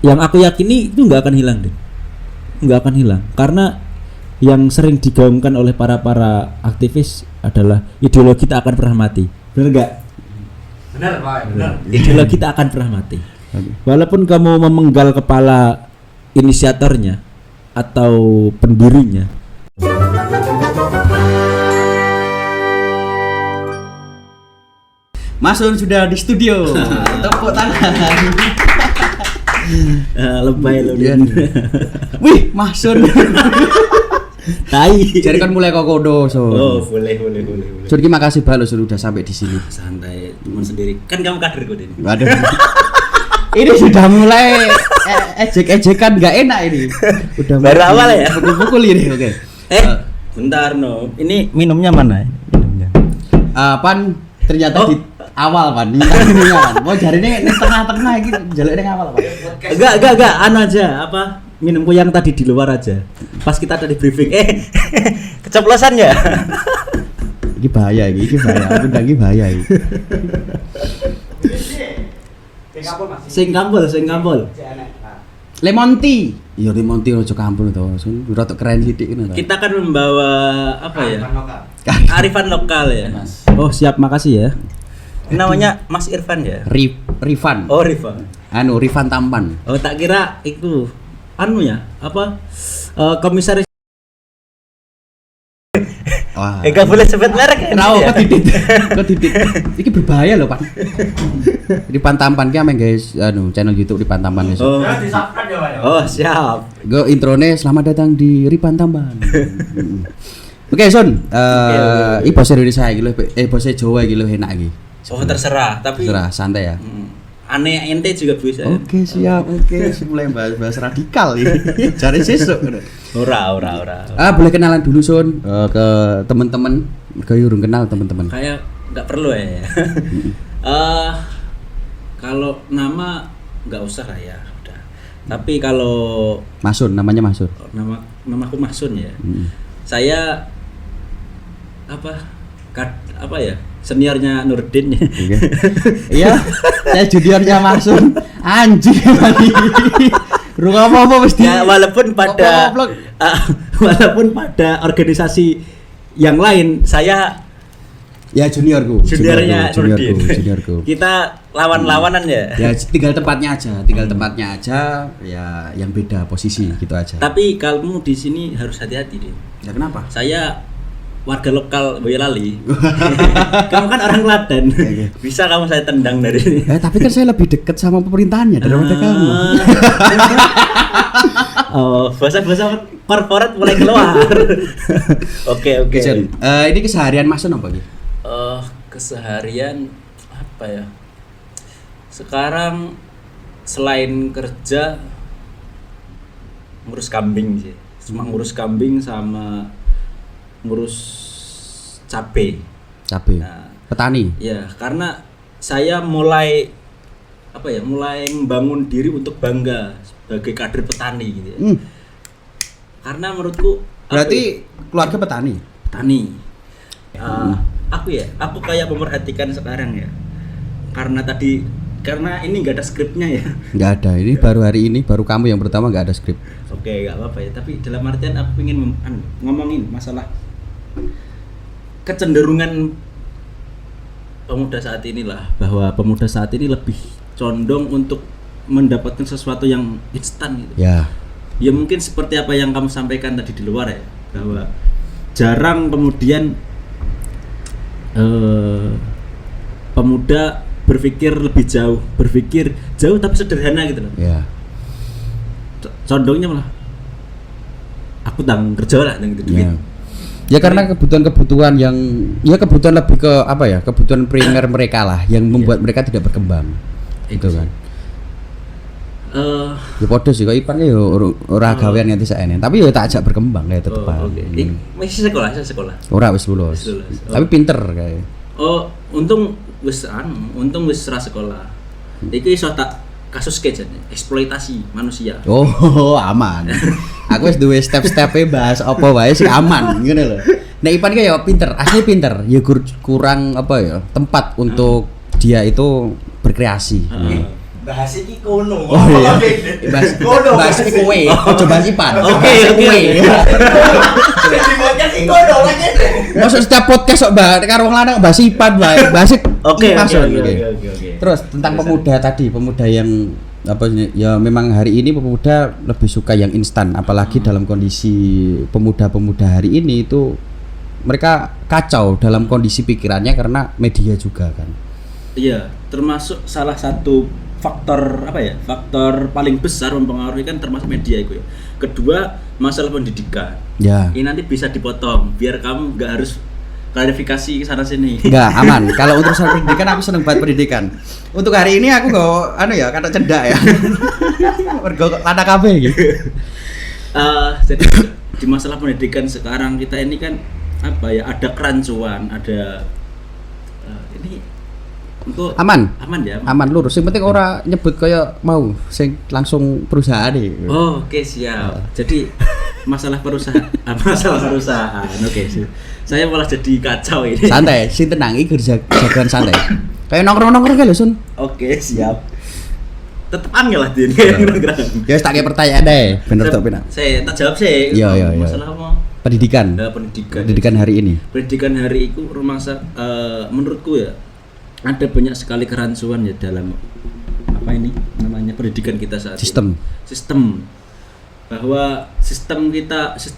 yang aku yakini itu nggak akan hilang deh, nggak akan hilang karena yang sering digaungkan oleh para aktivis adalah ideologi tak akan pernah mati, benar nggak? Benar Pak, benar. Ideologi tak akan pernah mati, walaupun kamu memenggal kepala inisiatornya atau pendirinya. Masun sudah di studio. Tepuk tangan. Lebay lo dia. Wih, Masun. Tai. Jadi kan mulai kokodo so. Oh, boleh. Jadi makasih banget lo sudah sampai di sini. Santai, teman sendiri. Kan kamu kader kok ini. Waduh. Ini sudah mulai ejek-ejekan nggak enak ini. Udah baru awal ya. Pukul ini, oke. Bentar no. Ini minumnya mana? Minumnya. Pan ternyata di awal Pan. Minumnya Pan. Mau cari ini tengah-tengah gitu. Jaluk ini awal Pan. Enggak. Anu aja apa? Minumku yang tadi di luar aja. Pas kita tadi briefing. Keceplosan ya. Ini bahaya ini bahaya. Aku ndang iki bahaya iki. Sing kampul. Lemon tea. Iya lemon tea ojo kampul to. Rada keren sithik ngono. Kita akan membawa apa ya? Arifan lokal ya. Mas. Oh, siap, makasih ya. Namanya Mas Irfan ya? Rifan. Oh, Rifan. Rifan Tampan. Oh, tak kira itu ya? Apa? Komisaris. Wah. Enggak boleh sebut merek ya. Kok titit. Iki berbahaya loh, Pak. Rifan Tampan ki ameng guys, channel YouTube Rifan Tampan guys. Oh. Ya di-subscribe ya Pak. Oh, siap. Go introne selamat datang di Rifan Tampan. Oke, Son. Iki bahasa Indonesia iki lho, bahasa Jawa iki lho enak iki. Oh, terserah, tapi santai ya. Aneh ente juga bisa. Oke, siap. Oke, mulai bahas radikal ini. Cari sesuk. Ora. Boleh kenalan dulu Son ke teman-teman. Kayak urung kenal teman-teman. Kayak enggak perlu ya. Kalau nama enggak usah lah ya, udah. Tapi kalau Masun, namanya Masun. Namaku Masun ya. Saya apa ya? Seniornya Nurdin ya. Iya, saya juniornya Masun. Anjing lagi. Rumah apa mesti. Ya, walaupun pada organisasi yang lain saya ya juniorku. Juniornya Nurdin. Juniorku. Kita lawan-lawanan ya. Ya tinggal tempatnya aja ya yang beda posisi gitu aja. Tapi kamu di sini harus hati-hati deh. Ya kenapa? Saya warga lokal Boyolali. Kamu kan orang Klaten. Bisa kamu saya tendang dari sini. Tapi kan saya lebih dekat sama pemerintahannya daripada kamu. Oh, bahasa-bahasa korporat mulai keluar. Oke. Ini keseharian Masun apa gitu? Keseharian apa ya? Sekarang selain kerja ngurus kambing sih. Cuma ngurus kambing sama ngurus cabe. Nah, petani. Ya, karena saya mulai membangun diri untuk bangga sebagai kader petani gitu ya. Karena menurutku berarti keluarga petani. Aku kayak memperhatikan sekarang ya. Karena ini nggak ada skripnya ya. Nggak ada. Ini baru hari ini baru kamu yang pertama nggak ada skrip. Oke, nggak apa-apa ya. Tapi dalam artian aku ingin ngomongin masalah kecenderungan pemuda saat inilah, bahwa pemuda saat ini lebih condong untuk mendapatkan sesuatu yang instan gitu. Ya Mungkin seperti apa yang kamu sampaikan tadi di luar ya, bahwa jarang kemudian pemuda berpikir jauh tapi sederhana gitu loh. Ya. Condongnya malah aku tanggung kerja lah gitu duit. Ya karena kebutuhan yang kebutuhan lebih ke apa ya, kebutuhan primer mereka lah yang membuat mereka tidak berkembang. Itu kan. Ya podo sih kok Ipan ya ora gawean nganti saene, tapi ya tak ajak berkembang kayak tetep. Oke. Masih sekolah. Ora wis lulus. Tapi pinter kayak. Oh, untung wis ra sekolah. Iki iso tak kasus eksploitasi manusia. Oh, aman. Aku wis duwe step-stepe bahas apa wae sing aman, ngono lho. Nek Ipan ki ya pinter, asli pinter. Ya kurang apa ya, tempat untuk dia itu berkreasi. Bahas iki kono. Oh iya. Kono. Bahas kowe, aja bahas Ipan. Oke. Di podcast iki kono lagi. Masuk setiap podcast kok karo wong lanang bahas Ipan wae. Bahas Oke. Terus tentang pemuda tadi, pemuda yang apa sih, ya memang hari ini pemuda lebih suka yang instan, apalagi dalam kondisi pemuda-pemuda hari ini itu mereka kacau dalam kondisi pikirannya karena media juga kan. Iya, termasuk salah satu faktor apa ya? Faktor paling besar mempengaruhi kan termasuk media itu ya. Kedua, masalah pendidikan. Ya. Ini nanti bisa dipotong biar kamu nggak harus klarifikasi sana sini. Enggak, aman. Kalau untuk soal pendidikan aku seneng banget pendidikan. Untuk hari ini aku gak kata cedak ya. Mergo lana kabeh gitu. Jadi di masalah pendidikan sekarang kita ini kan apa ya? Ada kerancuan, ada ini untuk Aman ya. Aman lurus. Yang penting ora nyebut kaya mau sing langsung perusahaan nih. Oh, oke siap. Jadi masalah perusahaan. Oke. Saya malah jadi kacau ini. Santai, sing tenang iki jagoan santai. Kayak nongkrong-nongkrong kae lho, Sun. Oke, siap. Tetep angel lah dia nongkrong. Ya wis tak kei pertanyaan deh, bener tok penak. Saya tak jawab sih. Iya. Masalah apa? Pendidikan. Pendidikan hari ini. Pendidikan hari itu menurutku ya ada banyak sekali kerancuan ya dalam apa ini namanya pendidikan kita saat Sistem. ini. Sistem bahwa sistem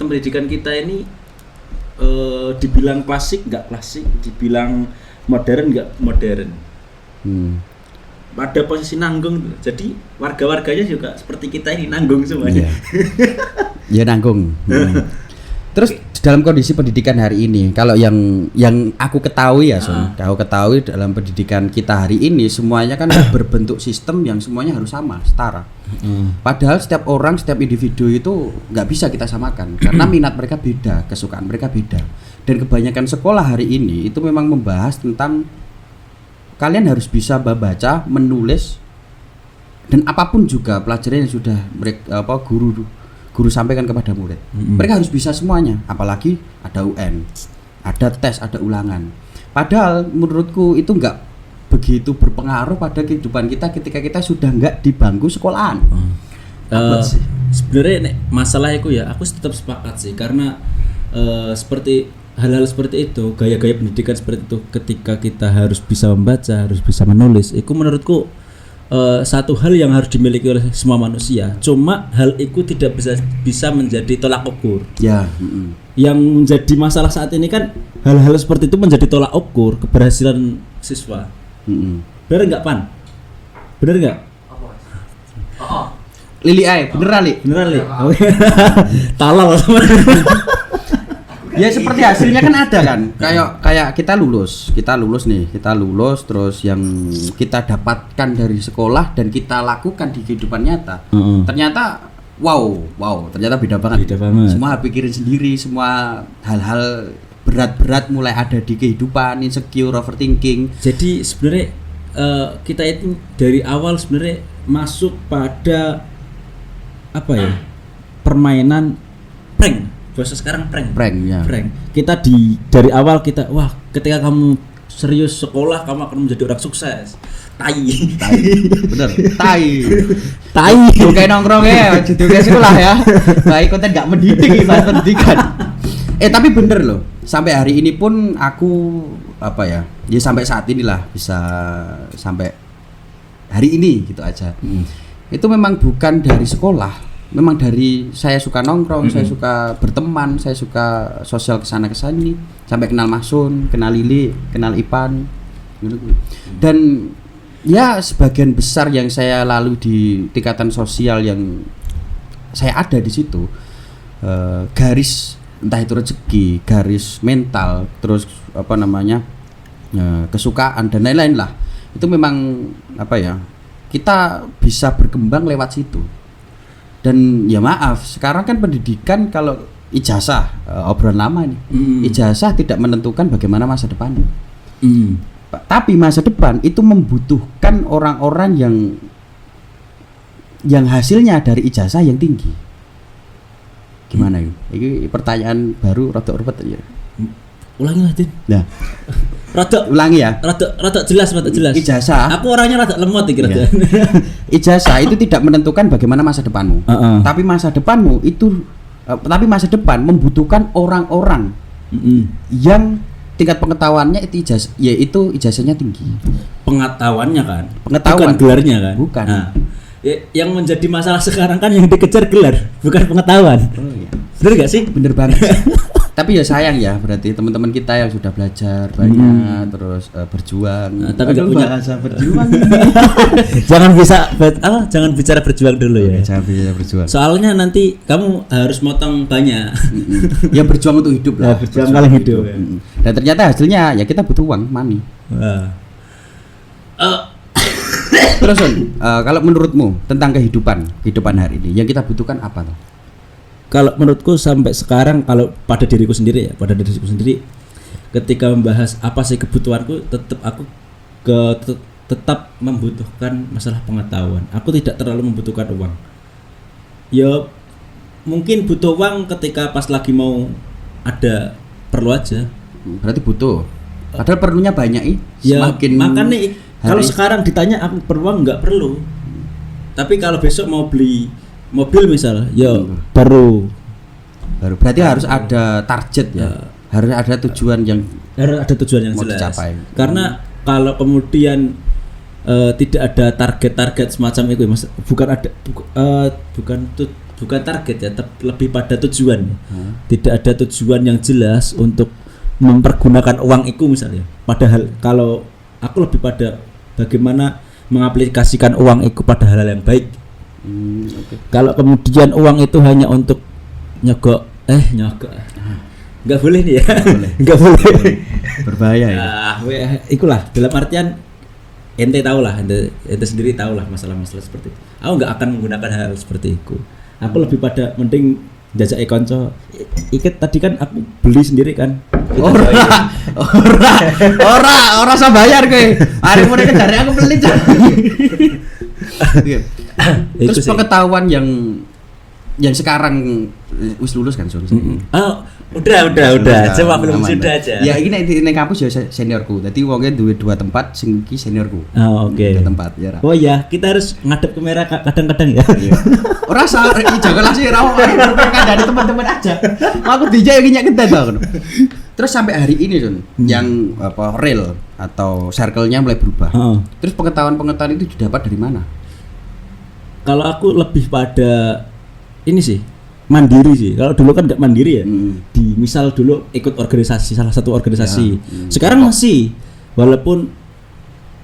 pendidikan kita ini dibilang klasik nggak klasik, dibilang modern nggak modern. Pada posisi nanggung, jadi warga-warganya juga seperti kita ini nanggung semuanya. Ya nanggung. Terus dalam kondisi pendidikan hari ini, kalau yang aku ketahui ya, Son, aku ketahui dalam pendidikan kita hari ini semuanya kan berbentuk sistem yang semuanya harus sama, setara. Padahal setiap orang, setiap individu itu nggak bisa kita samakan karena minat mereka beda, kesukaan mereka beda. Dan kebanyakan sekolah hari ini itu memang membahas tentang kalian harus bisa membaca, menulis, dan apapun juga pelajaran yang sudah mereka guru sampaikan kepada murid. Mereka harus bisa semuanya, apalagi ada UN, ada tes, ada ulangan. Padahal menurutku itu enggak begitu berpengaruh pada kehidupan kita ketika kita sudah enggak di bangku sekolahan. Sebenarnya masalah itu ya, aku tetap sepakat sih karena seperti hal-hal seperti itu, gaya-gaya pendidikan seperti itu ketika kita harus bisa membaca, harus bisa menulis, itu menurutku satu hal yang harus dimiliki oleh semua manusia. Cuma hal itu tidak bisa menjadi tolak ukur. Ya. Yang menjadi masalah saat ini kan hal-hal seperti itu menjadi tolak ukur keberhasilan siswa. Bener nggak Pan? Bener nggak? Lili beneran Li? Beneran Li? Talal Ya seperti hasilnya kan ada kan. Kayak kita lulus terus yang kita dapatkan dari sekolah dan kita lakukan di kehidupan nyata. Ternyata wow, ternyata beda banget. Semua pikirin sendiri, semua hal-hal berat-berat mulai ada di kehidupan, insecure, overthinking. Jadi sebenarnya kita itu dari awal sebenarnya masuk pada apa ya? Permainan prank. Bahasa sekarang prank ya. Kita dari awal kita ketika kamu serius sekolah kamu akan menjadi orang sukses. Tai. Bener. Tai. Kayak nongkrong ya, juga sekolah ya. Baik konten enggak mendidik bahas pendidikan. Tapi bener loh. Sampai hari ini pun aku ya sampai saat inilah bisa sampai hari ini gitu aja. Itu memang bukan dari sekolah. Memang dari saya suka nongkrong, saya suka berteman, saya suka sosial kesana kesini, sampai kenal Masun, kenal Lili, kenal Ipan, dan ya sebagian besar yang saya lalui di tingkatan sosial yang saya ada di situ, garis entah itu rezeki, garis mental, terus kesukaan dan lain-lain lah, itu memang kita bisa berkembang lewat situ. Dan ya maaf, sekarang kan pendidikan kalau ijazah, obrolan lama nih, ijazah tidak menentukan bagaimana masa depan. Tapi masa depan itu membutuhkan orang-orang yang hasilnya dari ijazah yang tinggi. Gimana ini? Ini pertanyaan baru rada ruwet ya. Ulangi lah, Din. Nah, rada Ulangi ya. rada jelas. Ijazah. Aku orangnya rada lemot iki rada. Iya. Ijazah itu tidak menentukan bagaimana masa depanmu. Tapi masa depanmu itu tapi masa depan membutuhkan orang-orang yang tingkat pengetahuannya itu ijazahnya tinggi. Pengetahuannya kan. Pengetahuan. Bukan gelarnya kan. Bukan. Nah, yang menjadi masalah sekarang kan yang dikejar gelar, bukan pengetahuan. Oh iya. Bener gak sih? Bener banget. Tapi ya sayang ya, berarti teman-teman kita yang sudah belajar banyak terus berjuang. Tapi nggak punya bahasa berjuang. Jangan bicara berjuang dulu ya. Jangan bicara berjuang. Soalnya nanti kamu harus motong banyak. Ya berjuang untuk hidup lah. Berjuang kali hidup. Dan ternyata hasilnya ya kita butuh uang, money. Terus kalau menurutmu tentang kehidupan hari ini yang kita butuhkan apa tuh? Kalau menurutku sampai sekarang, kalau pada diriku sendiri, ketika membahas apa sih kebutuhanku, tetap membutuhkan masalah pengetahuan. Aku tidak terlalu membutuhkan uang. Ya mungkin butuh uang ketika pas lagi mau ada perlu aja. Berarti butuh. Padahal perlunya banyak Ya makanya kalau sekarang ditanya aku perlu uang, nggak perlu. Tapi kalau besok mau beli mobil misal, ya baru berarti harus ada target ya. Harus ada tujuan yang jelas. Dicapai. Karena kalau kemudian tidak ada target semacam itu, Mas, bukan target ya, lebih pada tujuan. Tidak ada tujuan yang jelas untuk mempergunakan uang itu misalnya. Padahal kalau aku lebih pada bagaimana mengaplikasikan uang itu pada hal yang baik. Okay. Kalau kemudian uang itu hanya untuk nyogok, nggak boleh nih ya, nggak boleh, berbahaya ya. Ikulah dalam artian ente sendiri tahulah masalah-masalah seperti itu. Aku nggak akan menggunakan hal seperti itu. Aku lebih pada mending jajak konco. Iket tadi kan aku beli sendiri kan. Ora usah bayar kowe. Arep mulai cari aku beli. Terus pengetahuan yang sekarang wis lulus kan Sun? Udah. Coba belum sudah aja. Ya ini ning kampus ya seniorku. Dadi wonge duwe 2 tempat sing iki seniorku. Oh, oke. 2 tempat ya. Oh ya, kita harus ngadep kamera kadang-kadang ya. Ora salah janganlah sih ra kandhane teman-teman aja. Aku dijak iki nyek kedet aku. Terus sampai hari ini Sun, yang real atau circle-nya mulai berubah. Terus pengetahuan itu didapat dari mana? Kalau aku lebih pada ini sih, mandiri sih. Kalau dulu kan nggak mandiri ya. Misal dulu ikut organisasi, salah satu organisasi. Sekarang masih, walaupun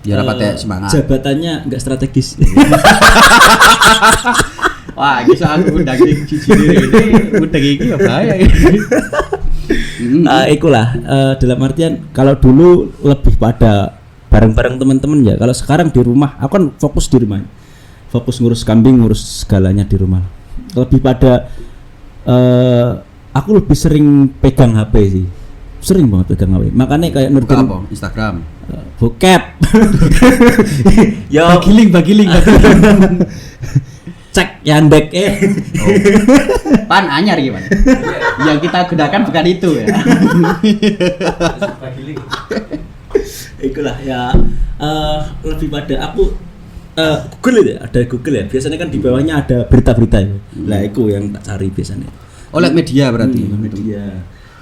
ya rapatnya semangat. Jabatannya nggak strategis. Wah, ini soal undang ini undang ini ya bahaya. Ikulah dalam artian kalau dulu lebih pada bareng-bareng teman-teman ya. Kalau sekarang di rumah, aku kan fokus di rumah. Fokus ngurus kambing, ngurus segalanya di rumah. Lebih pada aku lebih sering pegang HP sih. Sering banget pegang HP. Makanya kayak Nurdin Instagram. Bokep. Yo bagiling. Cek Yandex Pan anyar gimana? Yang kita gunakan bukan itu ya. Itulah ya lebih pada aku Google ya, ada Google ya. Biasanya kan di bawahnya ada berita-berita ya. Lah itu yang tak cari biasanya. Oleh media berarti. Media.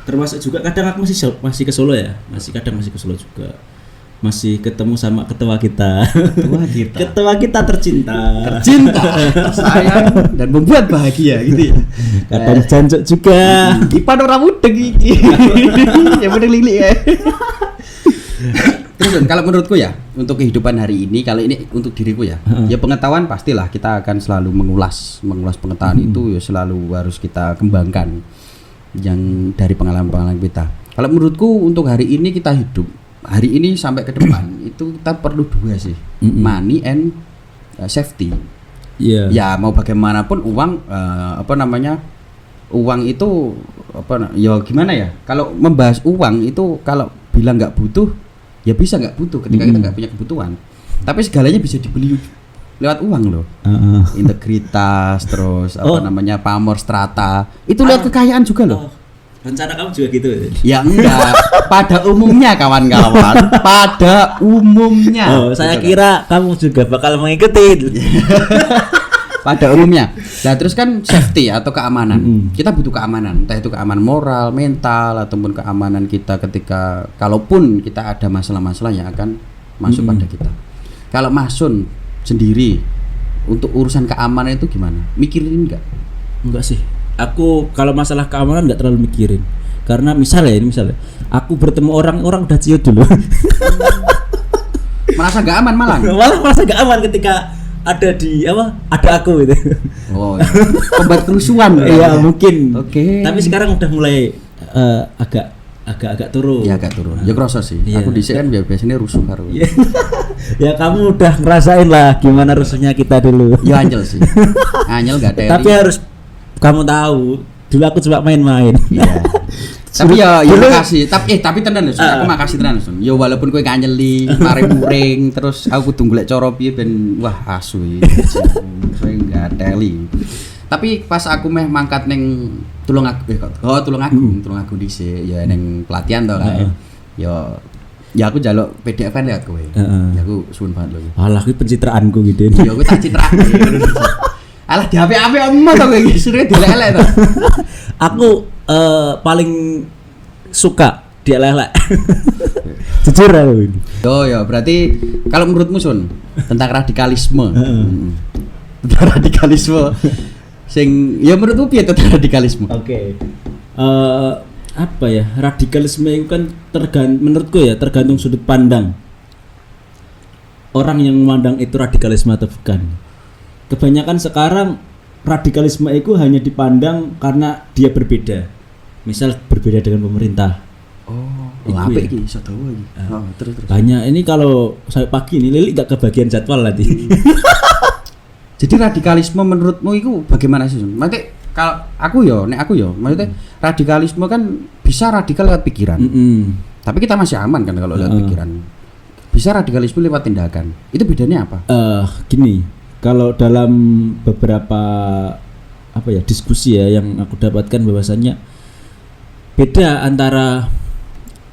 Termasuk juga kadang aku masih ke Solo ya. Masih ke Solo juga. Masih ketemu sama ketua kita. Ketua kita tercinta, sayang dan membuat bahagia gitu ya. Kadang jancuk juga. Ipan ora mudeng iki. Ya mudeng lilik ya. Terus kalau menurutku ya, untuk kehidupan hari ini, kalau ini untuk diriku ya, ya pengetahuan pastilah kita akan selalu mengulas pengetahuan itu ya selalu harus kita kembangkan yang dari pengalaman kita. Kalau menurutku untuk hari ini kita hidup, hari ini sampai ke depan itu kita perlu 2 sih, money and safety. Yeah. Ya mau bagaimanapun uang uang itu ya gimana ya? Kalau membahas uang itu kalau bilang nggak butuh ya bisa nggak butuh ketika kita nggak punya kebutuhan. Tapi segalanya bisa dibeli lewat uang loh. Integritas terus pamor strata itu lewat kekayaan juga loh. Rencana kamu juga gitu. Ya enggak, pada umumnya kawan-kawan, pada umumnya. Oh, saya Gitu kan. kira kamu juga bakal mengikuti. Pada umumnya. Nah, terus kan safety atau keamanan. Mm-mm. Kita butuh keamanan, entah itu keamanan moral, mental ataupun keamanan kita ketika kalaupun kita ada masalah-masalah yang akan masuk Mm-mm. pada kita. Kalau Mas Sun sendiri untuk urusan keamanan itu gimana? Mikirin enggak? Enggak sih. Aku kalau masalah keamanan nggak terlalu mikirin. Karena misalnya aku bertemu orang udah ciut dulu. Merasa enggak aman malah. Malah merasa gak aman ketika ada aku gitu. Oh, iya. Obat kerusuhan. Iya mungkin. Oke. Tapi sekarang udah mulai agak turun. Ya agak turun. Ya kroso sih. Iya. Aku dhisik kan biasanya rusuh karo. Iya. Ya kamu udah ngerasain lah gimana rusuhnya kita dulu. Ya anjel sih. Anjel enggak teri. Tapi harus kamu tahu, dulu aku coba main-main. Iya. Tapi ya Dulu- makasih. Tapi tenan lho, Sun. Aku makasih tenan, Sun. Ya walaupun kowe gak nyeli, mari muring terus aku kudu golek cara piye ben wah asu iki. Kowe gak teli. Tapi pas aku meh mangkat ning Tulungagung dhisik ya ning pelatihan to kae. Ya aku njaluk PDF kan lewat kowe. Heeh. Ya aku suwun banget lho. Alah iki pencitraanku gitu. Ya aku tak citrake. Alah di HP ommo to kowe iki sure dilelek to. Aku paling suka dia lelek. Jujur aku ini. Oh ya, berarti kalau menurutmu Sun tentang radikalisme. Tentang radikalisme. Sing ya menurutmu piye tentang radikalisme? Oke. Apa ya? Radikalisme itu kan menurutku ya tergantung sudut pandang. Orang yang memandang itu radikalisme atau bukan. Kebanyakan sekarang radikalisme itu hanya dipandang karena dia berbeda. Misal berbeda dengan pemerintah. Oh, Iku apik ya. iki iso dawa iki. Oh, terus. Banyak ini kalau saya pagi ini Lili gak kebagian jadwal nanti. Jadi radikalisme menurutmu itu bagaimana sih? Maksudnya kalau nek aku ya, maksudnya radikalisme kan bisa radikal lewat pikiran. Tapi kita masih aman kan kalau lewat pikiran. Bisa radikalisme lewat tindakan. Itu bedanya apa? Gini, kalau dalam beberapa diskusi ya yang aku dapatkan bahwasannya beda antara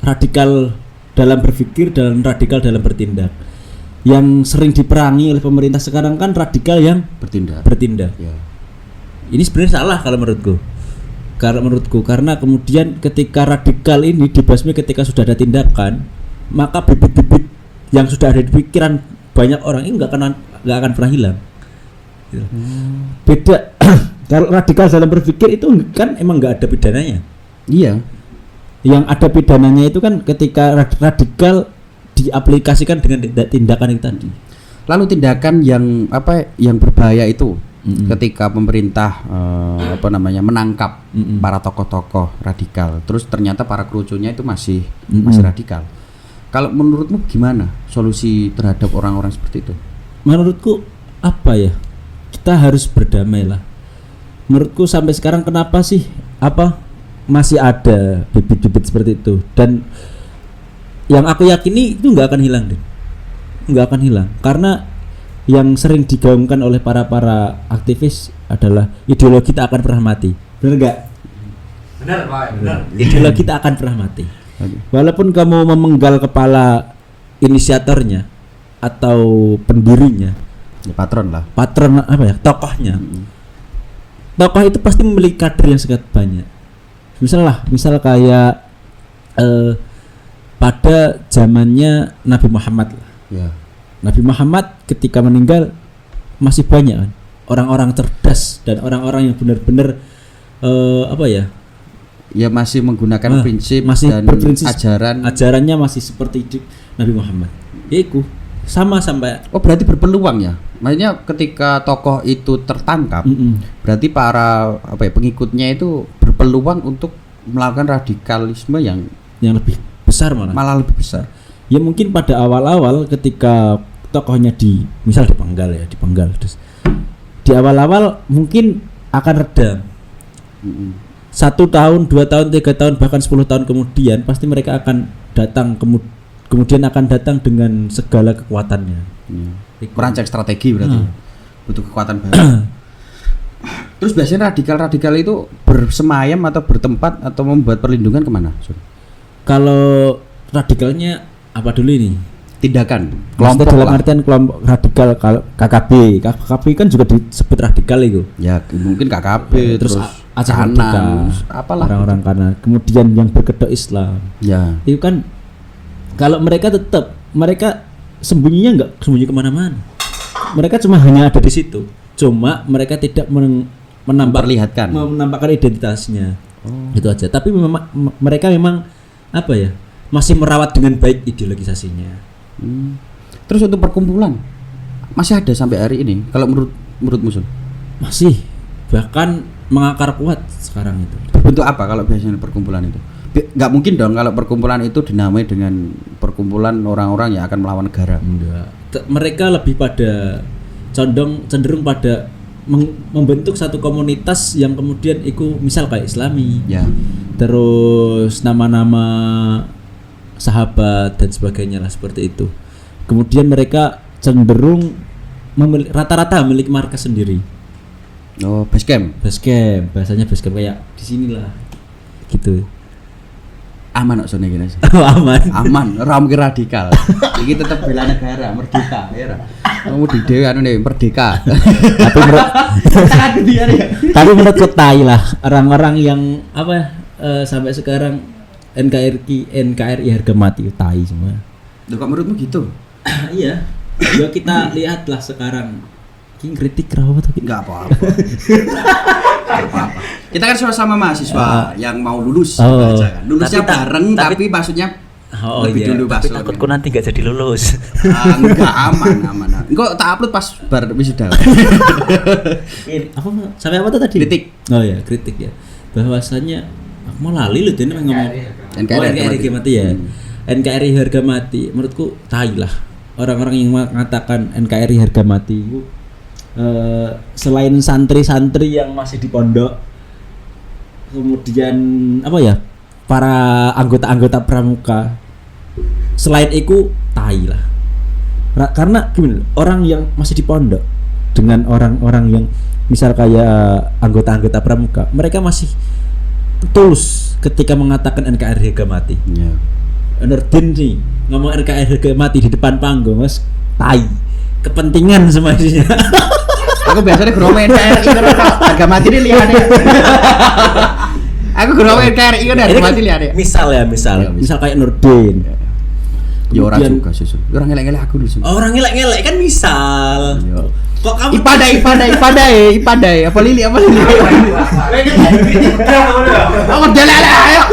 radikal dalam berpikir dan radikal dalam bertindak. Yang sering diperangi oleh pemerintah sekarang kan radikal yang bertindak. Ya. Ini sebenarnya salah kalau menurutku. Karena kemudian ketika radikal ini dibasmi ketika sudah ada tindakan, maka bibit-bibit yang sudah ada di pikiran banyak orang ini nggak akan pernah hilang. Gitu. Beda kalau radikal dalam berpikir itu kan emang nggak ada pidananya. Iya. Yang ada pidananya itu kan ketika radikal diaplikasikan dengan tindakan yang tadi. Lalu tindakan yang berbahaya itu ketika pemerintah menangkap para tokoh-tokoh radikal, terus ternyata para kerucunya itu masih radikal. Kalau menurutmu gimana solusi terhadap orang-orang seperti itu? Menurutku kita harus berdamai lah. Menurutku sampai sekarang kenapa sih masih ada bibit-bibit seperti itu, dan yang aku yakini itu nggak akan hilang karena yang sering digaungkan oleh para aktivis adalah ideologi tak akan pernah mati. Benar nggak? Benar, Pak. Benar. Ideologi tak akan pernah mati. Walaupun kamu memenggal kepala inisiatornya atau pendirinya, Ya, patron tokohnya. Tokoh itu pasti memiliki kader yang sangat banyak. Misal kayak pada zamannya Nabi Muhammad lah. Ya. Nabi Muhammad ketika meninggal masih banyak kan orang-orang cerdas dan orang-orang yang benar-benar Ya masih menggunakan prinsip masih dan berprinsip, ajarannya masih seperti Nabi Muhammad. Yaitu sama sampai. Oh, berarti berpeluang ya. Maksudnya ketika tokoh itu tertangkap, berarti para pengikutnya itu berpeluang untuk melakukan radikalisme yang lebih besar malah lebih besar. Ya mungkin pada awal-awal ketika tokohnya dipenggal terus di awal-awal mungkin akan redam. 1 tahun, 2 tahun, 3 tahun, bahkan 10 tahun kemudian pasti mereka akan datang kemudian akan datang dengan segala kekuatannya. Merancang strategi berarti butuh kekuatan baru. Terus biasanya radikal itu bersemayam atau bertempat atau membuat perlindungan kemana? Sun? Kalau radikalnya apa dulu ini? Tindakan Maksudnya dalam lah. artian kelompok radikal kalau KKB kan juga disebut radikal itu. Ya mungkin KKB Terus Aceh kanan, Merdeka, apalah orang-orang gitu. kanan. Kemudian yang berkedok Islam. Ya. Itu kan kalau mereka sembunyinya nggak sembunyi kemana-mana. Mereka cuma hanya ada di situ. Cuma mereka tidak Memperlihatkan. menampakkan identitasnya. Itu aja. Tapi mereka memang apa ya? Masih merawat dengan baik ideologisasinya. Terus untuk perkumpulan masih ada sampai hari ini kalau menurutmu Sun? Masih, bahkan mengakar kuat sekarang itu. Bentuk apa kalau biasanya perkumpulan itu? Nggak mungkin dong kalau perkumpulan itu dinamai dengan perkumpulan orang-orang yang akan melawan negara. Enggak. Mereka lebih pada cenderung pada membentuk satu komunitas yang kemudian ikut misal kayak Islami. Ya. Terus nama-nama sahabat dan sebagainya lah seperti itu. Kemudian mereka cenderung rata-rata memiliki markas sendiri. Oh, base camp. Bahasanya base camp kayak di sinilah. Gitu. Aman kok Sun iki. Aman. Aman, ora mungkin radikal. Iki tetep bela negara, merdeka, ya. Kamu di dewe anu nih, merdeka. Tapi menurutku tai lah orang-orang yang sampai sekarang NKRI harga mati tai semua. Loh kok menurutmu gitu? Iya. Ya kita lihatlah sekarang. King kritik kenapa tapi Enggak apa-apa. Enggak apa-apa. Kita kan sama-sama mahasiswa yang mau lulus aja kan. Lulusnya bareng tapi maksudnya lebih dulu Tapi masuk. takutku nanti nggak jadi lulus. Enggak aman. Engko tak upload pas bar wisuda. apa sampai apa tuh tadi? Kritik. Oh ya, kritik ya. Bahwasanya aku mau lali loh ini ngomong NKRI harga mati ya. NKRI harga mati menurutku tai lah. Orang-orang yang mengatakan NKRI harga mati itu selain santri-santri yang masih di pondok, kemudian apa ya, para anggota-anggota pramuka, selain itu tai lah. Karena gimana, orang yang masih di pondok dengan orang-orang yang misal kayak anggota-anggota pramuka, mereka masih tulus ketika mengatakan NKRI harga mati. Ya. Nurdin nih ngomong NKRI harga mati di depan panggung, mas tai, kepentingan semua isinya. Aku biasanya gromen NKRI kan harga mati ini lihat ya. Aku gromen NKRI kan harga mati lihat ya. Misal kayak Nurdin. Ya orang Kemudian- juga sih. Orang ngelek-ngelek aku dulu. Orang ngelek-ngelek kan misal. Iya. Kok kamu Ipadai. Apa lili? Aku delele ayo.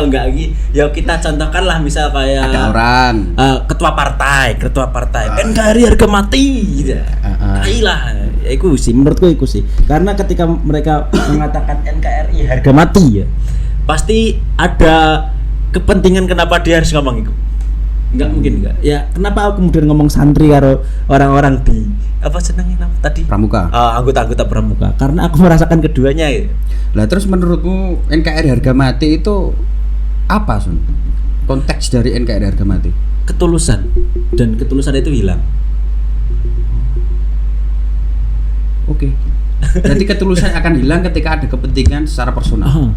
enggak gitu. Ya kita contohkanlah misal kayak Ada orang. ketua partai NKRI harga mati gitu. Tai lah. Ya, iku sih menurutku iku sih. Karena ketika mereka mengatakan NKRI harga mati ya, pasti ada kepentingan kenapa dia harus ngomong itu. Enggak mungkin enggak. Ya, kenapa aku kemudian ngomong santri karo orang-orang di apa senangnya tadi? Pramuka. Anggota-anggota pramuka. Karena aku merasakan keduanya ya. Lah terus menurutmu NKRI harga mati itu apa, Sun? Konteks dari NKRI harga mati? Ketulusan, dan ketulusan itu hilang. Oke. Berarti ketulusan akan hilang ketika ada kepentingan secara personal.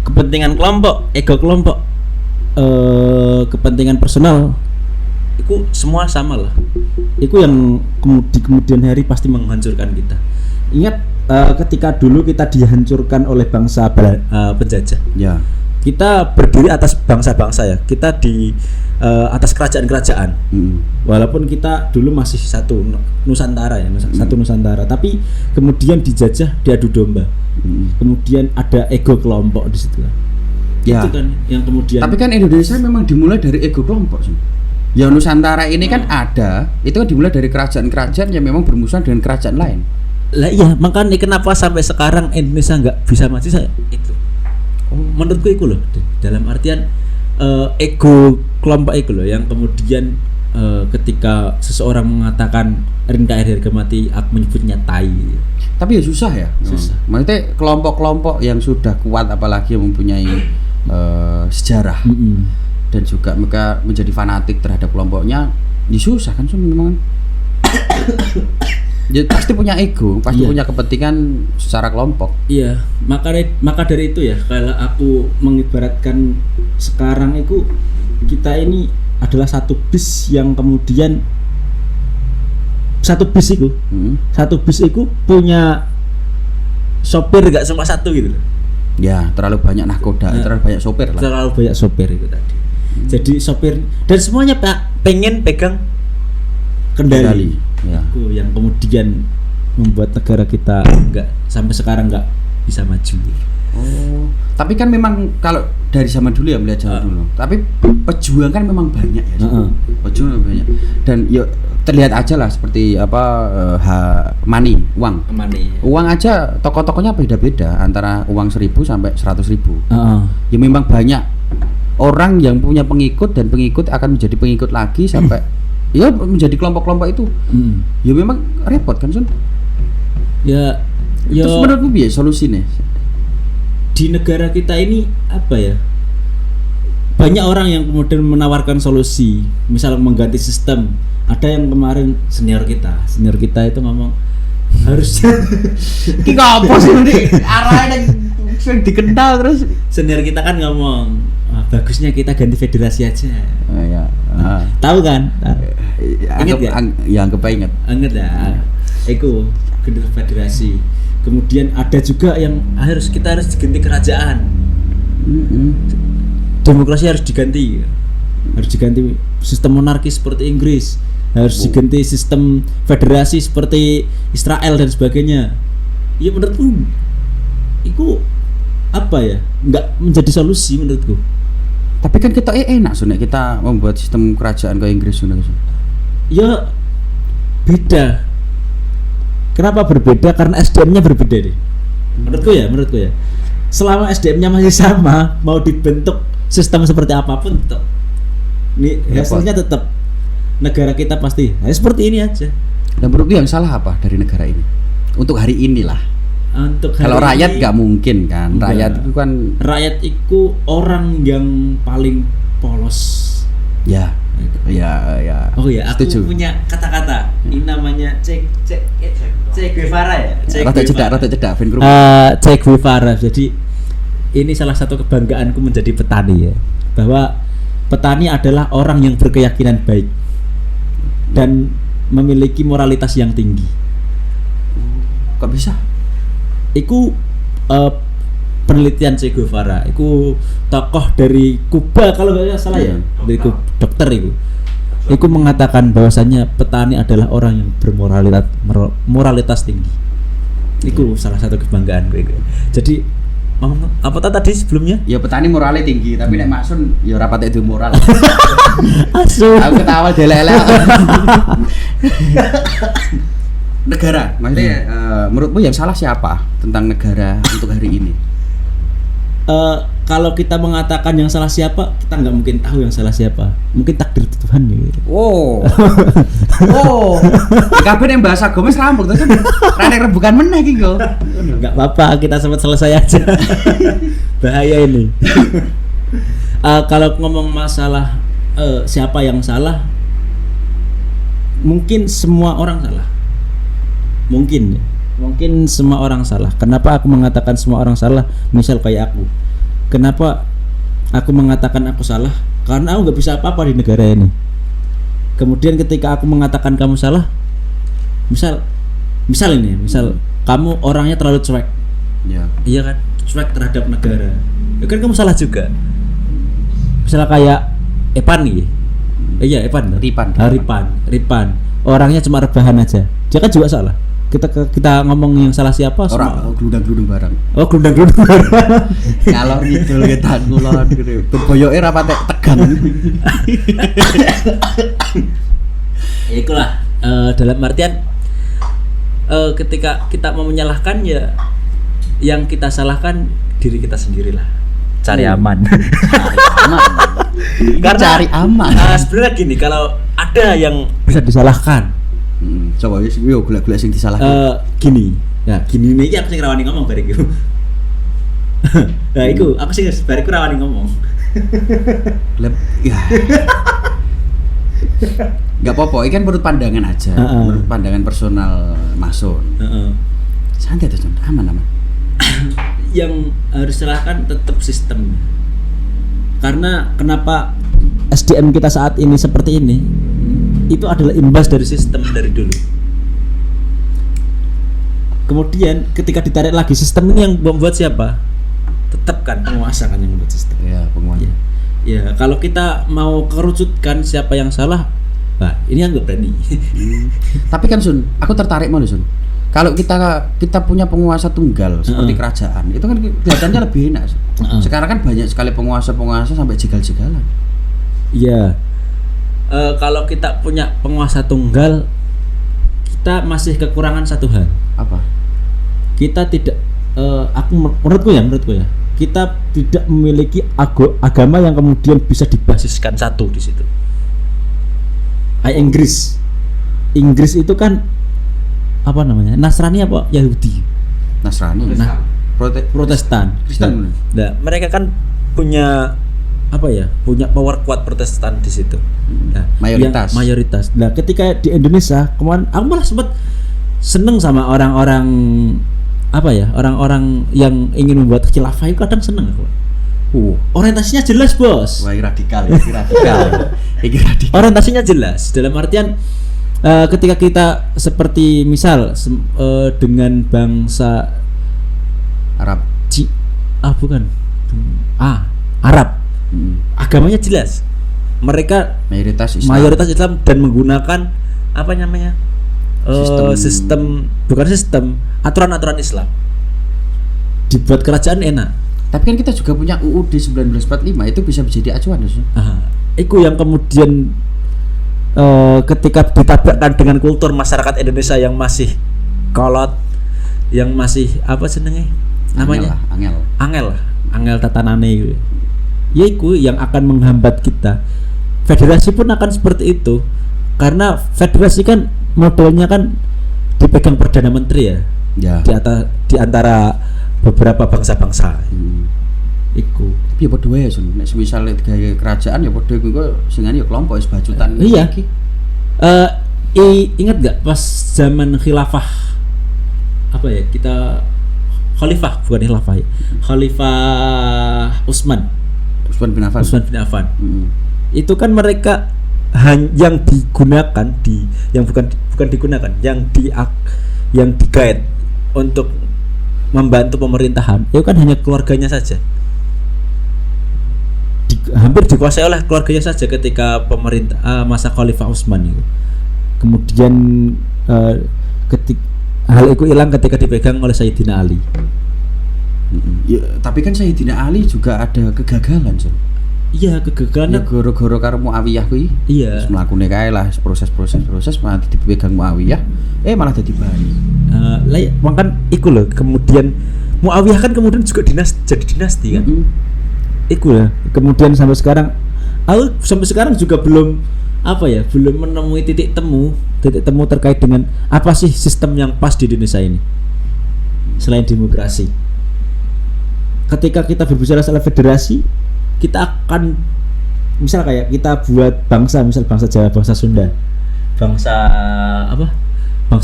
Kepentingan kelompok, ego kelompok, kepentingan personal, itu semua sama lah. Itu yang di kemudian hari pasti menghancurkan kita. Ingat ketika dulu kita dihancurkan oleh bangsa penjajah. Ya. Kita berdiri atas bangsa-bangsa ya. Kita di atas kerajaan-kerajaan. Walaupun kita dulu masih satu Nusantara ya, satu Nusantara, tapi kemudian dijajah, diadu domba. Kemudian ada ego kelompok di situ. Ya. Itu kan yang kemudian. Tapi kan Indonesia memang dimulai dari ego kelompok, Sun. Ya Nusantara ini kan ada, itu kan dimulai dari kerajaan-kerajaan yang memang bermusuhan dengan kerajaan lain. Lah iya, makanya kenapa sampai sekarang Indonesia nggak bisa maju saya itu. Menurutku itu loh, dalam artian ego kelompok itu loh yang kemudian ketika seseorang mengatakan NKRI harga mati, aku menyebutnya tai. Tapi ya susah ya. Susah. Maksudnya kelompok-kelompok yang sudah kuat apalagi yang mempunyai sejarah dan juga mereka menjadi fanatik terhadap kelompoknya, ya susah kan memang. Ya pasti punya ego, pasti Iya. punya kepentingan secara kelompok. Iya, maka dari itu ya, kalau aku mengibaratkan sekarang itu kita ini adalah satu bis yang kemudian satu bis itu punya sopir gak cuma satu gitu loh. Ya, terlalu banyak nahkoda, terlalu banyak sopir lah. Terlalu banyak sopir itu tadi. Jadi sopir dan semuanya pengen pegang kendali. Ya. Itu yang kemudian membuat negara kita nggak sampai sekarang nggak bisa maju. Oh, tapi kan memang kalau dari zaman dulu ya melihat zaman dulu. Tapi pejuang kan memang banyak ya. Pejuang banyak. Dan yuk terlihat aja lah seperti apa money, uang. Kemana? Uang aja tokoh-tokohnya beda-beda antara uang 1.000 sampai 100.000. Ya memang banyak orang yang punya pengikut dan pengikut akan menjadi pengikut lagi sampai ya menjadi kelompok-kelompok itu. Ya memang repot kan Sun? Ya Terus menurutmu piye solusinya? di negara kita ini apa ya? Banyak orang yang kemudian menawarkan solusi, misal mengganti sistem. Ada yang kemarin senior kita itu ngomong harusnya Ki apa sih ini arahnya yang dikenal terus senior kita kan ngomong bagusnya kita ganti federasi aja. ya. Tahu kan? Ingat Anggap ya? ya anggap inget. Ingat ya. Itu ganti federasi. Kemudian ada juga yang kita harus diganti kerajaan. Demokrasi harus diganti sistem monarki seperti Inggris, harus diganti sistem federasi seperti Israel dan sebagainya. Ya menurutku itu apa ya, nggak menjadi solusi menurutku. Tapi kan kita enak Sun, kita membuat sistem kerajaan kayak Inggris Sun. Ya beda. Kenapa berbeda? Karena SDM-nya berbeda deh. Menurutku ya. Selama SDM-nya masih sama, mau dibentuk sistem seperti apapun tetap hasilnya tetap negara kita pasti seperti ini aja. Dan menurutku yang salah apa dari negara ini? Untuk hari inilah. Untuk hari Kalau rakyat ini, nggak mungkin kan. Rakyat itu kan rakyat itu orang yang paling polos. ya. Oh ya, aku Setuju. punya kata-kata. Ini namanya Che Guevara ya. Rada cedak Vin Krum. Che Guevara. Jadi ini salah satu kebanggaanku menjadi petani ya. Bahwa petani adalah orang yang berkeyakinan baik dan memiliki moralitas yang tinggi. Kok bisa? Iku penelitian Che Guevara. Iku tokoh dari Kuba kalau nggak salah ya. Dari dokter itu. Iku mengatakan bahwasannya petani adalah orang yang bermoralitas tinggi. Iku salah satu kebanggaan gue. Jadi apa tadi sebelumnya? Ya petani moralnya tinggi, tapi nek Maksun ya ora patek duwe moral. Asu. Aku ketawa delek-elek. Negara, maksudnya menurutmu yang salah siapa tentang negara untuk hari ini? Kalau kita mengatakan yang salah siapa, kita nggak mungkin tahu yang salah siapa. Mungkin takdir Tuhan gitu. Oh. Kabeh yang bahasa agama wis rambut terus rene rebukan meneh iki kok. Nggak apa-apa, kita sempat selesai aja. Bahaya ini. Kalau ngomong masalah siapa yang salah, mungkin semua orang salah. Mungkin semua orang salah. Kenapa aku mengatakan semua orang salah? Misal kayak aku. Kenapa aku mengatakan aku salah? Karena aku nggak bisa apa-apa di negara ini. Kemudian ketika aku mengatakan kamu salah, misal kamu orangnya terlalu cuek. Ya. Iya kan? Cuek terhadap negara. Ya kan kamu salah juga. Misalnya kayak Epan nih. Iya, Epan. Ripan. Orangnya cuma rebahan aja. Dia kan juga salah. Kita ngomong yang salah siapa? Orang gludang-gludung barang. Oh, gludang-gludung barang. Kalau ngidul ketan kulon gitu. Boyoke ra patek tegang. Ya itulah dalam artian ketika kita mau menyalahkan ya yang kita salahkan diri kita sendirilah. Cari aman. Karena Cari aman. Sebenarnya gini, kalau ada yang bisa disalahkan, Coba yo golek-golek sing disalahke. gini iki aku sing rawani ngomong bariku. Nah, iku aku sing bariku rawani ngomong. Ya. Enggak apa-apa, ini kan menurut pandangan aja. Menurut pandangan personal Mason. Santai tuh, Son. Aman. Yang harus serahkan tetap sistem. Karena kenapa SDM kita saat ini seperti ini, itu adalah imbas dari sistem dari dulu. Kemudian ketika ditarik lagi sistem ini yang membuat siapa? Tetap kan penguasa kan yang membuat sistem. Ya, penguasa. Ya, kalau kita mau kerucutkan siapa yang salah, nah ini yang nggak berani. Tapi kan Sun, aku tertarik mau Sun. Kalau kita punya penguasa tunggal seperti kerajaan, itu kan kelihatannya lebih enak. Sekarang kan banyak sekali penguasa sampai jegal-jegalan. Iya. Kalau kita punya penguasa tunggal, kita masih kekurangan satu hal. Apa? Kita tidak, menurutku ya, kita tidak memiliki agama yang kemudian bisa dibasiskan satu di situ. Inggris itu kan apa namanya? Nasrani apa Yahudi? Nasrani. Nah, Protestan. Kristen. Nah, mereka kan punya apa ya? Punya power kuat Protestan di situ. Nah, mayoritas. Nah, ketika di Indonesia kemarin aku malah sempat seneng sama orang-orang apa ya? Orang-orang yang ingin membuat khilafah itu kadang seneng aku. Orientasinya jelas, Bos. Wah, radikal. Ini radikal. Orientasinya jelas dalam artian ketika kita seperti misal dengan bangsa Arab, Arab, agamanya jelas, mereka mayoritas Islam dan menggunakan apa namanya sistem aturan-aturan Islam, dibuat kerajaan enak. Tapi kan kita juga punya UUD 1945 itu bisa menjadi acuan, Itu yang kemudian ketika ditabrakkan dengan kultur masyarakat Indonesia yang masih kolot, yang masih apa senengnya namanya angel tatanane gitu. Ya itu yang akan menghambat kita. Federasi pun akan seperti itu karena federasi kan modelnya kan dipegang perdana menteri ya. Di antara beberapa bangsa-bangsa. Iku. Tapi ya padha wae Sun. Nek semisal gaya kerajaan ya padha iku singane ya kelompok wis bajutan. Iya. Ingat gak pas zaman khilafah apa ya? Kita khalifah bukan khilafah ya. Khalifah Utsman bin Affan. Itu kan mereka yang digunakan yang digait untuk membantu pemerintahan itu kan hanya keluarganya saja. Hampir dikuasai oleh keluarganya saja ketika pemerintah masa Khalifah Utsman itu. Kemudian hal itu hilang ketika dipegang oleh Sayyidina Ali. Ya, tapi kan Sayyidina Ali juga ada kegagalan, Son. Iya, kegagalan. Ya goro-goro karo Muawiyah kuwi. Iya. Terus mlakune kae lah proses malah dipegang Muawiyah, malah dadi bani. Lah ya, makan iku loh. Kemudian Muawiyah kan kemudian juga jadi dinasti kan. Iku ya. Kemudian sampai sekarang juga belum menemui titik temu terkait dengan apa sih sistem yang pas di Indonesia ini selain demokrasi. Ketika kita berbicara soal federasi, kita akan misal kayak kita buat bangsa, misal bangsa Jawa, bangsa Sunda, bangsa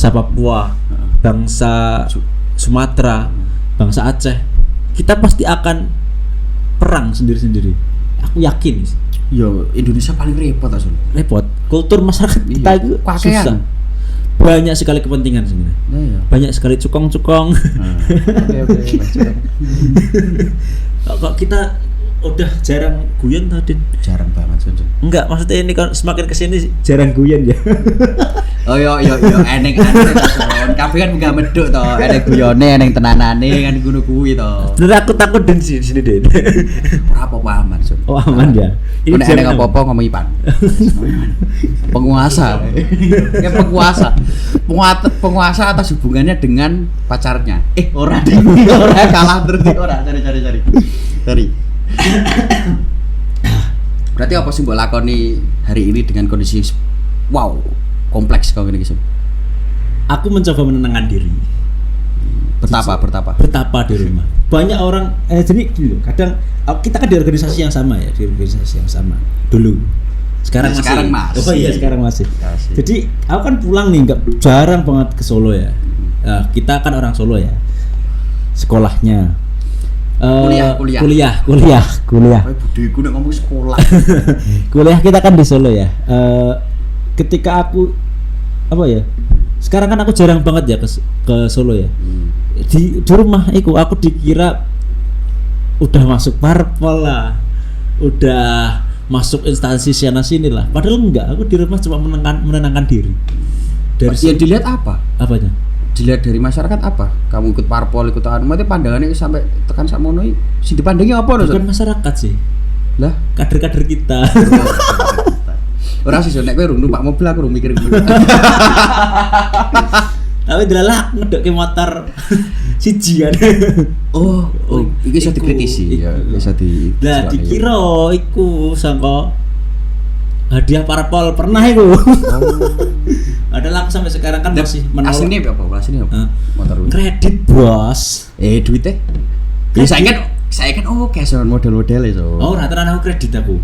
Papua, bangsa Sumatera, bangsa Aceh, kita pasti akan perang sendiri-sendiri. Aku yakin. Yo, Indonesia paling repot Asun. Repot. Kultur masyarakat kita itu susah. Banyak sekali kepentingan sebenarnya. Iya. Banyak sekali cukong-cukong. Oke. Kok kita udah jarang guyon tadi? Jarang banget Sun. Enggak, maksudnya ini kan semakin kesini jarang guyon ya. Oh yo eneng Son. Kabeh kan enggak meduk to, eneng guyone, eneng tenanane kan ngono kuwi to. Bener aku takut den sini Den. Ora apa-apa aman Sun. Oh aman ya. Ini eneng apa-apa ngomong Ipan. Penguasa. Ya penguasa atas hubungannya dengan pacarnya. Ora kalah terus ora cari. Berarti apa sih mbok lakoni hari ini dengan kondisi kompleks kau gini Sun? Aku mencoba menenangkan diri. Bertapa di rumah. Banyak orang jadi gitu, kadang kita kan di organisasi yang sama dulu. Sekarang masih. Sekarang masih. Oh iya, sekarang masih. Masih. Jadi aku kan pulang nih, nggak jarang banget ke Solo ya. Kita kan orang Solo ya. Sekolahnya. Kuliah. Oh, budeku nek ngomong sekolah. Kuliah kita kan di Solo ya. Ketika aku apa ya? Sekarang kan aku jarang banget ya ke Solo ya. Di rumah aku dikira udah masuk parpol lah. Udah masuk instansi sana sini lah. Padahal enggak, aku di rumah cuma menenangkan diri. Dari Ya dilihat apa? apanya? Dilihat dari masyarakat apa? Kamu ikut parpol, ikut anu, mate pandangannya sampai tekan sakmono iki sing dipandangi apa lho? Bukan masyarakat sih. Lah, Kader-kader kita. ora sih nek kowe rung numpak mobil aku rung mikir ngono. Tapi delalak ngedokke motor siji kan. Oh, iki iso dikritisi ya, iso di. Lah dikira iku sangka hadiah parpol pernah iku. Padahal aku sampai sekarang kan masih menolak. Aslinya apa? Aslinya apa? Hah? Motor kuwi. Kredit, Bos. Duitnya? Ya saya kan cash on model-model itu. Oh, rata-rata aku kredit aku.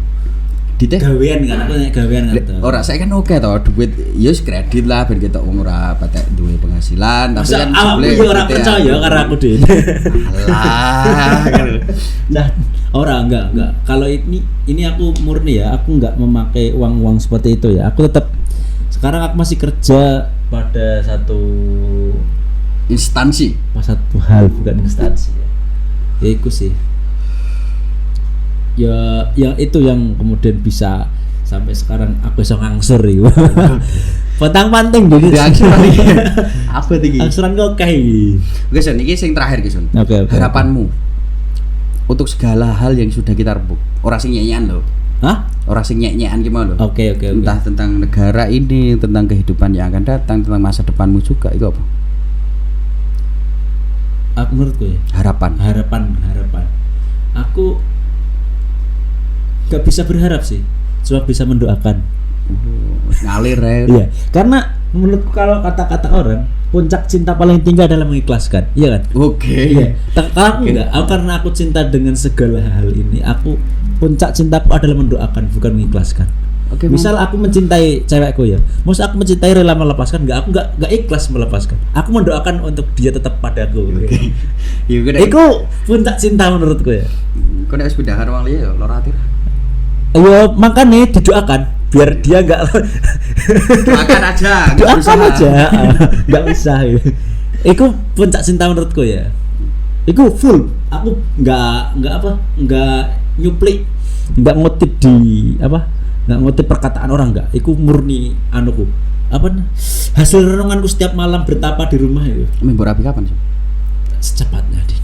Dite? Gawean kan, aku nek gawean kan. Ora, saya kan oke toh duit ya kredit lah ben kita wong ora patek duwe penghasilan tapi Masa kan aku ya ora percaya karena aku duit. Alah. Nah, enggak. Kalau ini aku murni ya, aku enggak memakai uang seperti itu ya. Aku tetap sekarang aku masih kerja pada satu Instansi. hal bukan instansi ya. Ya itu sih. Ya itu yang kemudian bisa sampai sekarang aku iso ngangsur iku. Pontang-panting dulu. Angsuran iki. Apa iki? Angsuran kok kae. Oke, Son, iki sing terakhir iki, Son. Oke. Harapanmu untuk segala hal yang sudah kita rebut. Ora sing nyanyian loh. Hah? Ora sing nyanyian gimana loh. Oke. Entah tentang negara ini, tentang kehidupan yang akan datang, tentang masa depanmu juga, itu apa? Aku menurutku ya. Harapan. Aku gak bisa berharap sih, cuma bisa mendoakan. Ngalir ya. Iya, karena menurutku kalau kata-kata orang, puncak cinta paling tinggi adalah mengikhlaskan, iya kan? Oke. Iya. Kalau aku enggak, karena aku cinta dengan segala hal ini, puncak cintaku adalah mendoakan, bukan mengikhlaskan. Oke. Misal aku mencintai cewekku ya, maksud aku mencintai rela melepaskan, aku enggak ikhlas melepaskan. Aku mendoakan untuk dia tetap padaku. Oke. Iya, Iku puncak cinta menurutku ya. Kau nek wis pindahan wong liya ya lara ati. Ayo makanya didoakan biar dia enggak Doakan aja, doakan aja, enggak usah. Iku puncak cinta menurutku ya. Iku full. Aku enggak nyuplik, enggak ngutip enggak ngutip perkataan orang enggak. Iku murni anuku. Hasil renunganku setiap malam bertapa di rumah itu. Membor api kapan sih? Secepatnya, Din.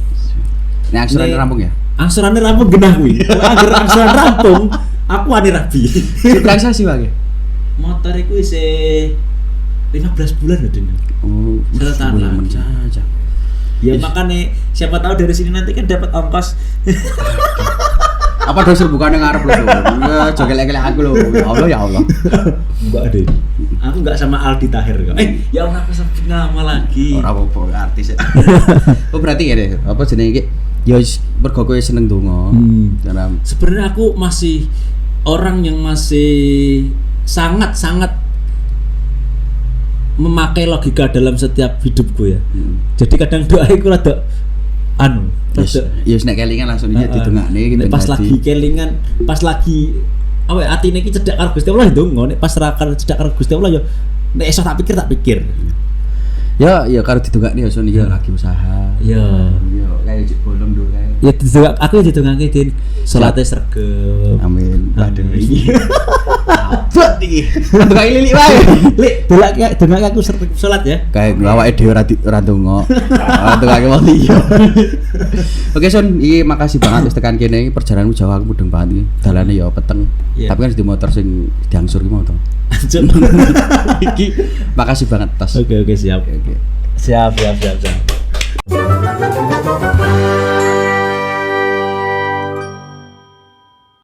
Nek angsuran rampung ya? Angsurannya rampung genah kuwi. Angger angsuran rampung, aku wani rabi. Transaksi wae. Motor iku isih 15 bulan loh, Din. Oh, Selatan lah. saja. Ya makanya siapa tahu dari sini nanti kan dapat ongkos. Apa dosa bukannya ngarep lho. Ya jogelek-gelek aku lho. Ya Allah. Enggak deh. Aku enggak sama Aldi Tahir kok. Ya Allah aku sebut nama lagi. Ora apa-apa artis. Oh berarti ya deh. Apa jenenge iki? Ya mergo kowe seneng donga. Dalam Sebenarnya aku masih orang yang masih sangat memakai logika dalam setiap hidupku ya. Jadi kadang doa iku rada yes nek kelingan langsung iki didongakne iki pas lagi kelingan, pas lagi atine iki cedhak karo Gusti Allah ndonga, nek pas ra karo cedhak karo Gusti Allah ya nek iso tak pikir. Ya karo didongakne ya son iki lagi usaha. Ya kayak cek bolong dur kae. Ya didongak aku ya didongake Din. Salate sregep. Amin. Waduh iki. Abot iki. Dongak lilik wae. Lek delak aku salat ya. Kayak awake dhewe ora ndonga. Dongake wong liya. Oke Son, iki makasih banget wis tekan kene iki perjalananmu jauh aku mudeng banget iki. Dalane ya peteng. Tapi kan di motor sing diangsur ki mau to. Iki makasih banget Tas. Oke siap. Oke. Siap.